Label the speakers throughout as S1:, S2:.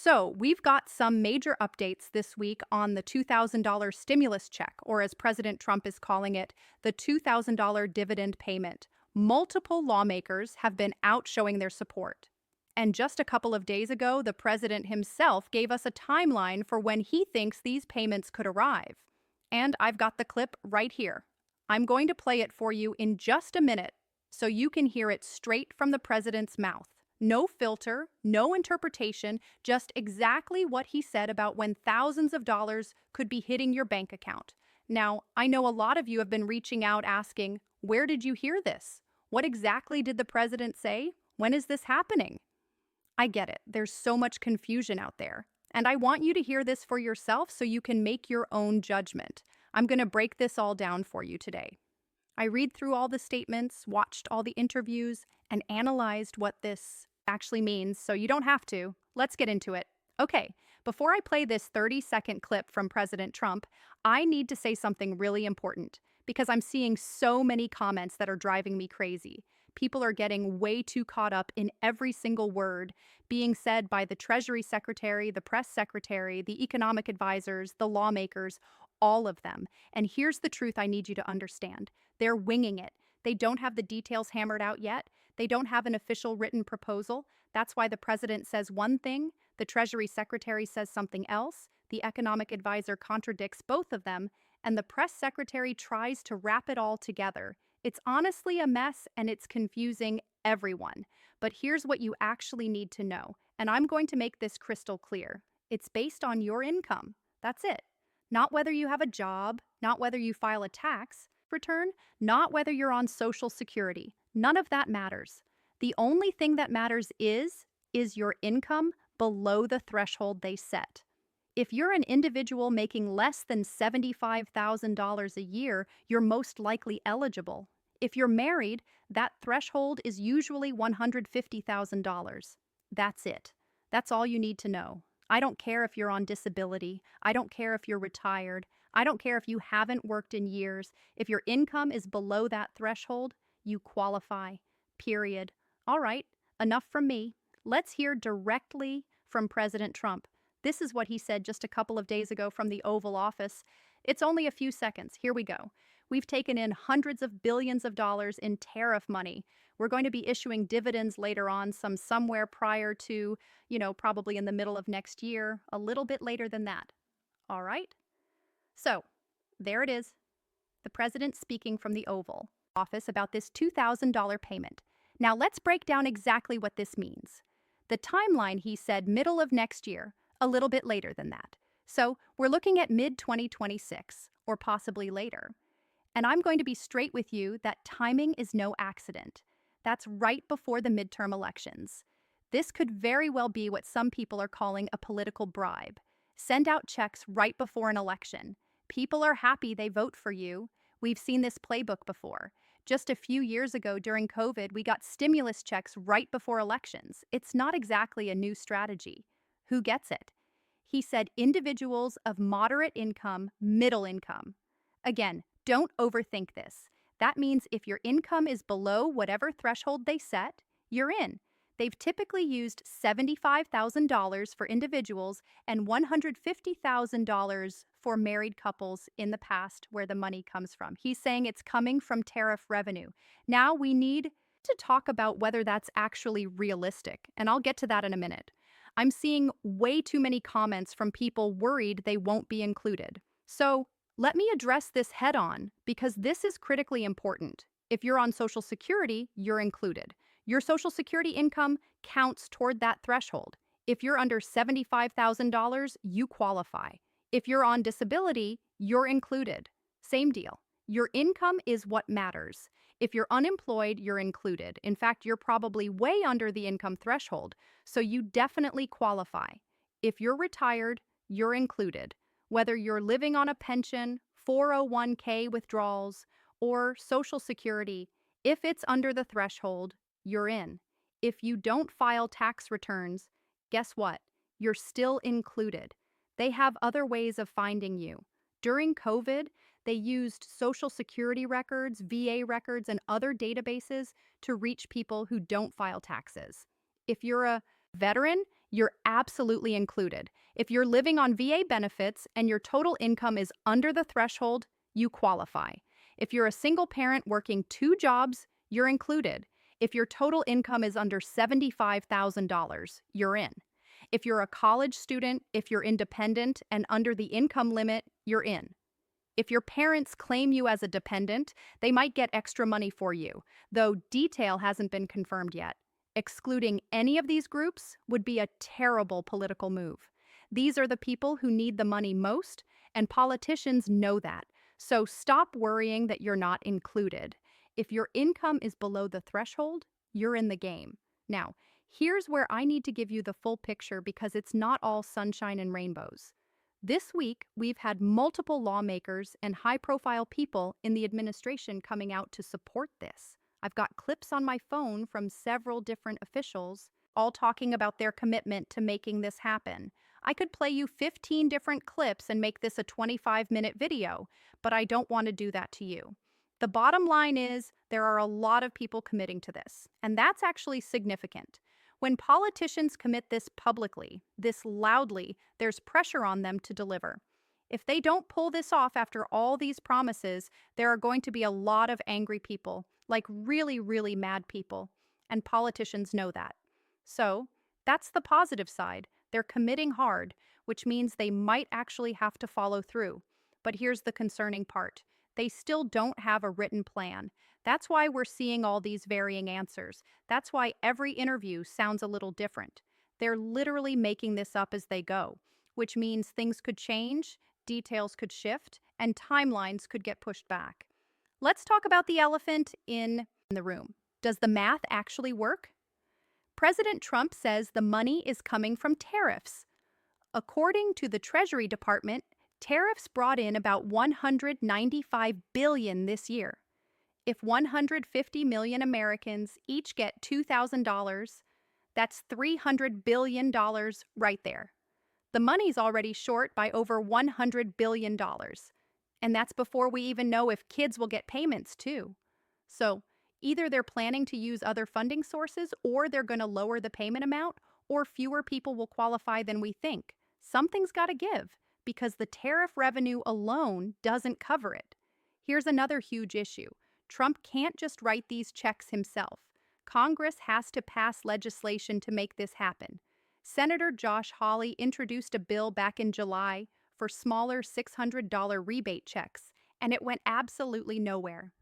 S1: So, we've got some major updates this week on the $2,000 stimulus check, or as President Trump is calling it, the $2,000 dividend payment. Multiple lawmakers have been out showing their support. And just a couple of days ago, the president himself gave us a timeline for when he thinks these payments could arrive. And I've got the clip right here. I'm going to play it for you in just a minute so you can hear it straight from the president's mouth. No filter, no interpretation, just exactly what he said about when thousands of dollars could be hitting your bank account. Now, I know a lot of you have been reaching out asking, where did you hear this? What exactly did the president say? When is this happening? I get it. There's so much confusion out there. And I want you to hear this for yourself so you can make your own judgment. I'm going to break this all down for you today. I read through all the statements, watched all the interviews, and analyzed what this actually means, so you don't have to. Let's get into it. Okay, before I play this 30-second clip from President Trump, I need to say something really important because I'm seeing so many comments that are driving me crazy. People are getting way too caught up in every single word being said by the Treasury Secretary, the press secretary, the economic advisors, the lawmakers, all of them. And here's the truth I need you to understand. They're winging it. They don't have the details hammered out yet. They don't have an official written proposal. That's why the president says one thing, the Treasury Secretary says something else, the economic advisor contradicts both of them, and the press secretary tries to wrap it all together. It's honestly a mess and it's confusing everyone. But here's what you actually need to know, and I'm going to make this crystal clear. It's based on your income. That's it. Not whether you have a job, not whether you file a tax return, not whether you're on Social Security. None of that matters. The only thing that matters is your income below the threshold they set. If you're an individual making less than $75,000 a year, you're most likely eligible. If you're married, that threshold is usually $150,000. That's it. That's all you need to know. I don't care if you're on disability. I don't care if you're retired. I don't care if you haven't worked in years. If your income is below that threshold, you qualify. Period. All right, enough from me. Let's hear directly from President Trump. This is what he said just a couple of days ago from the Oval Office. It's only a few seconds. Here we go. We've taken in hundreds of billions of dollars in tariff money. We're going to be issuing dividends later on, somewhere prior to, probably in the middle of next year, a little bit later than that. All right? So, there it is. The president speaking from the Oval Office about this $2,000 payment. Now let's break down exactly what this means. The timeline, he said, middle of next year, a little bit later than that. So we're looking at mid-2026, or possibly later. And I'm going to be straight with you that timing is no accident. That's right before the midterm elections. This could very well be what some people are calling a political bribe. Send out checks right before an election. People are happy they vote for you. We've seen this playbook before. Just a few years ago during COVID, we got stimulus checks right before elections. It's not exactly a new strategy. Who gets it? He said individuals of moderate income, middle income. Again, don't overthink this. That means if your income is below whatever threshold they set, you're in. They've typically used $75,000 for individuals and $150,000 for married couples in the past where the money comes from. He's saying it's coming from tariff revenue. Now we need to talk about whether that's actually realistic, and I'll get to that in a minute. I'm seeing way too many comments from people worried they won't be included. So let me address this head on because this is critically important. If you're on Social Security, you're included. Your Social Security income counts toward that threshold. If you're under $75,000, you qualify. If you're on disability, you're included. Same deal. Your income is what matters. If you're unemployed, you're included. In fact, you're probably way under the income threshold, so you definitely qualify. If you're retired, you're included. Whether you're living on a pension, 401k withdrawals, or Social Security, if it's under the threshold, you're in. If you don't file tax returns, guess what? You're still included. They have other ways of finding you. During COVID, they used Social Security records, VA records, and other databases to reach people who don't file taxes. If you're a veteran, You're absolutely included. If you're living on VA benefits and your total income is under the threshold, you qualify. If you're a single parent working two jobs, you're included. If your total income is under $75,000, you're in. If you're a college student, if you're independent and under the income limit, you're in. If your parents claim you as a dependent, they might get extra money for you, though detail hasn't been confirmed yet. Excluding any of these groups would be a terrible political move. These are the people who need the money most, and politicians know that. So stop worrying that you're not included. If your income is below the threshold, you're in the game. Now, here's where I need to give you the full picture because it's not all sunshine and rainbows. This week, we've had multiple lawmakers and high profile people in the administration coming out to support this. I've got clips on my phone from several different officials, all talking about their commitment to making this happen. I could play you 15 different clips and make this a 25-minute video, but I don't want to do that to you. The bottom line is there are a lot of people committing to this, and that's actually significant. When politicians commit this publicly, this loudly, there's pressure on them to deliver. If they don't pull this off after all these promises, there are going to be a lot of angry people, like really, really mad people, and politicians know that. So, that's the positive side. They're committing hard, which means they might actually have to follow through. But here's the concerning part. They still don't have a written plan. That's why we're seeing all these varying answers. That's why every interview sounds a little different. They're literally making this up as they go, which means things could change, details could shift, and timelines could get pushed back. Let's talk about the elephant in the room. Does the math actually work? President Trump says the money is coming from tariffs. According to the Treasury Department, tariffs brought in about $195 billion this year. If 150 million Americans each get $2,000, that's $300 billion right there. The money's already short by over $100 billion. And that's before we even know if kids will get payments, too. So, either they're planning to use other funding sources, or they're going to lower the payment amount, or fewer people will qualify than we think. Something's got to give, because the tariff revenue alone doesn't cover it. Here's another huge issue. Trump can't just write these checks himself. Congress has to pass legislation to make this happen. Senator Josh Hawley introduced a bill back in July for smaller $600 rebate checks, and it went absolutely nowhere.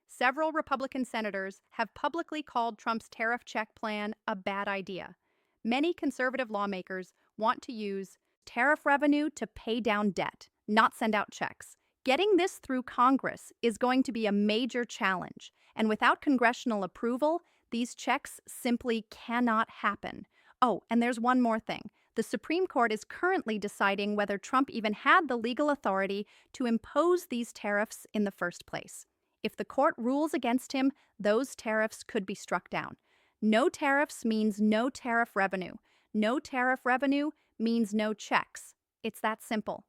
S1: Several Republican senators have publicly called Trump's tariff check plan a bad idea. Many conservative lawmakers want to use tariff revenue to pay down debt, not send out checks. Getting this through Congress is going to be a major challenge, and without congressional approval, these checks simply cannot happen. Oh, and there's one more thing. The Supreme Court is currently deciding whether Trump even had the legal authority to impose these tariffs in the first place. If the court rules against him, those tariffs could be struck down. No tariffs means no tariff revenue. No tariff revenue means no checks. It's that simple.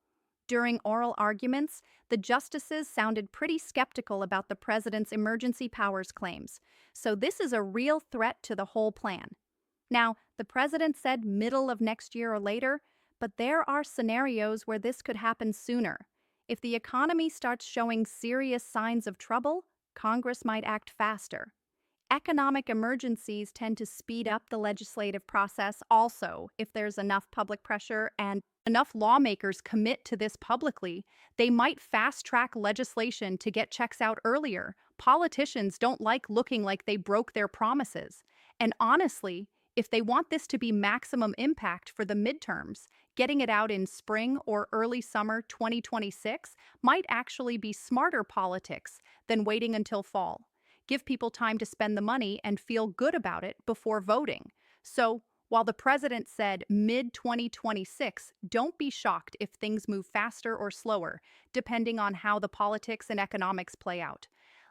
S1: During oral arguments, the justices sounded pretty skeptical about the president's emergency powers claims, so this is a real threat to the whole plan. Now, the president said middle of next year or later, but there are scenarios where this could happen sooner. If the economy starts showing serious signs of trouble, Congress might act faster. Economic emergencies tend to speed up the legislative process also. If there's enough public pressure and enough lawmakers commit to this publicly, they might fast-track legislation to get checks out earlier. Politicians don't like looking like they broke their promises. And honestly, if they want this to be maximum impact for the midterms, getting it out in spring or early summer 2026 might actually be smarter politics than waiting until fall. Give people time to spend the money and feel good about it before voting. So, while the president said mid-2026, don't be shocked if things move faster or slower, depending on how the politics and economics play out.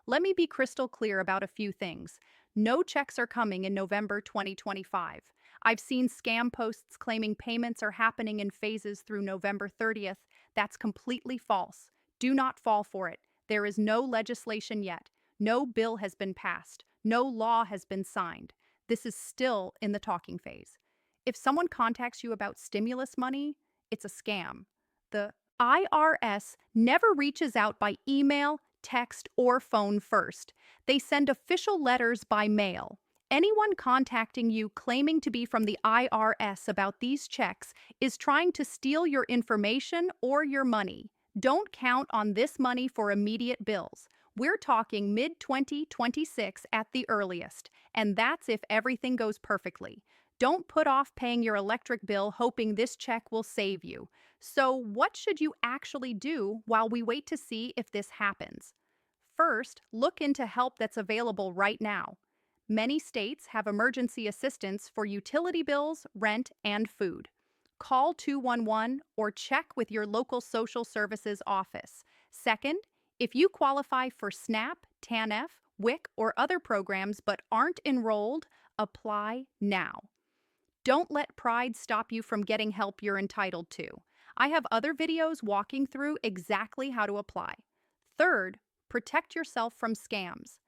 S1: Let me be crystal clear about a few things. No checks are coming in November 2025. I've seen scam posts claiming payments are happening in phases through November 30th. That's completely false. Do not fall for it. There is no legislation yet. No bill has been passed. No law has been signed. This is still in the talking phase. If someone contacts you about stimulus money, it's a scam. The IRS never reaches out by email, text, or phone first. They send official letters by mail. Anyone contacting you claiming to be from the IRS about these checks is trying to steal your information or your money. Don't count on this money for immediate bills. We're talking mid 2026 at the earliest, and that's if everything goes perfectly. Don't put off paying your electric bill hoping this check will save you. So, what should you actually do while we wait to see if this happens? First, look into help that's available right now. Many states have emergency assistance for utility bills, rent, and food. Call 211 or check with your local social services office. Second, if you qualify for SNAP, TANF, WIC, or other programs but aren't enrolled, apply now. Don't let pride stop you from getting help you're entitled to. I have other videos walking through exactly how to apply. Third, protect yourself from scams.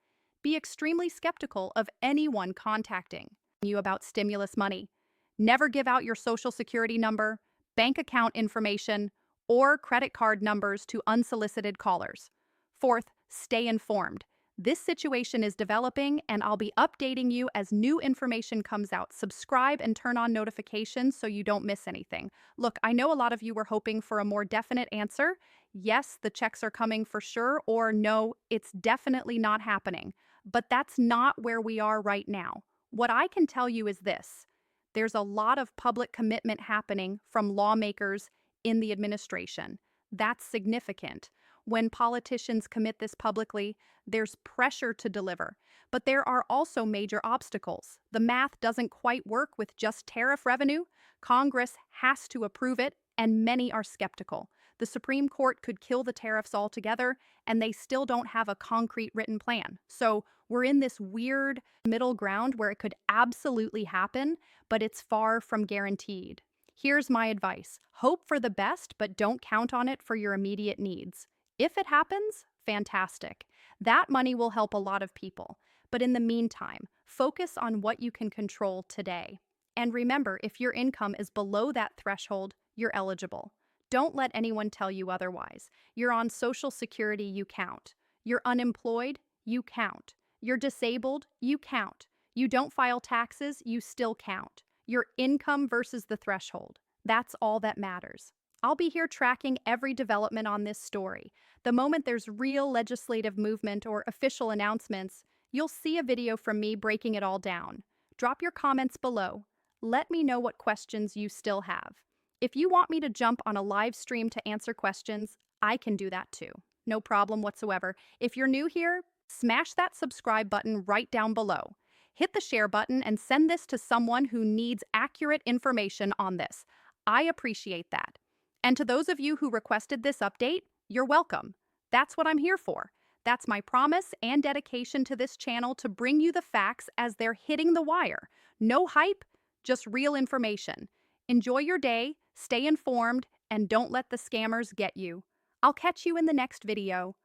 S1: Be extremely skeptical of anyone contacting you about stimulus money. Never give out your social security number, bank account information, or credit card numbers to unsolicited callers. Fourth, stay informed. This situation is developing, and I'll be updating you as new information comes out. Subscribe and turn on notifications so you don't miss anything. Look, I know a lot of you were hoping for a more definite answer. Yes, the checks are coming for sure, or no, it's definitely not happening. But that's not where we are right now. What I can tell you is this: there's a lot of public commitment happening from lawmakers in the administration. That's significant. When politicians commit this publicly, there's pressure to deliver. But there are also major obstacles. The math doesn't quite work with just tariff revenue. Congress has to approve it, and many are skeptical. The Supreme Court could kill the tariffs altogether, and they still don't have a concrete written plan. So we're in this weird middle ground where it could absolutely happen, but it's far from guaranteed. Here's my advice: hope for the best, but don't count on it for your immediate needs. If it happens, fantastic. That money will help a lot of people. But in the meantime, focus on what you can control today. And remember, if your income is below that threshold, you're eligible. Don't let anyone tell you otherwise. You're on Social Security, you count. You're unemployed, you count. You're disabled, you count. You don't file taxes, you still count. Your income versus the threshold. That's all that matters. I'll be here tracking every development on this story. The moment there's real legislative movement or official announcements, you'll see a video from me breaking it all down. Drop your comments below. Let me know what questions you still have. If you want me to jump on a live stream to answer questions, I can do that too. No problem whatsoever. If you're new here, smash that subscribe button right down below. Hit the share button and send this to someone who needs accurate information on this. I appreciate that. And to those of you who requested this update, you're welcome. That's what I'm here for. That's my promise and dedication to this channel, to bring you the facts as they're hitting the wire. No hype, just real information. Enjoy your day, stay informed, and don't let the scammers get you. I'll catch you in the next video.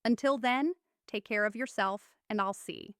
S1: Until then, take care of yourself, and I'll see.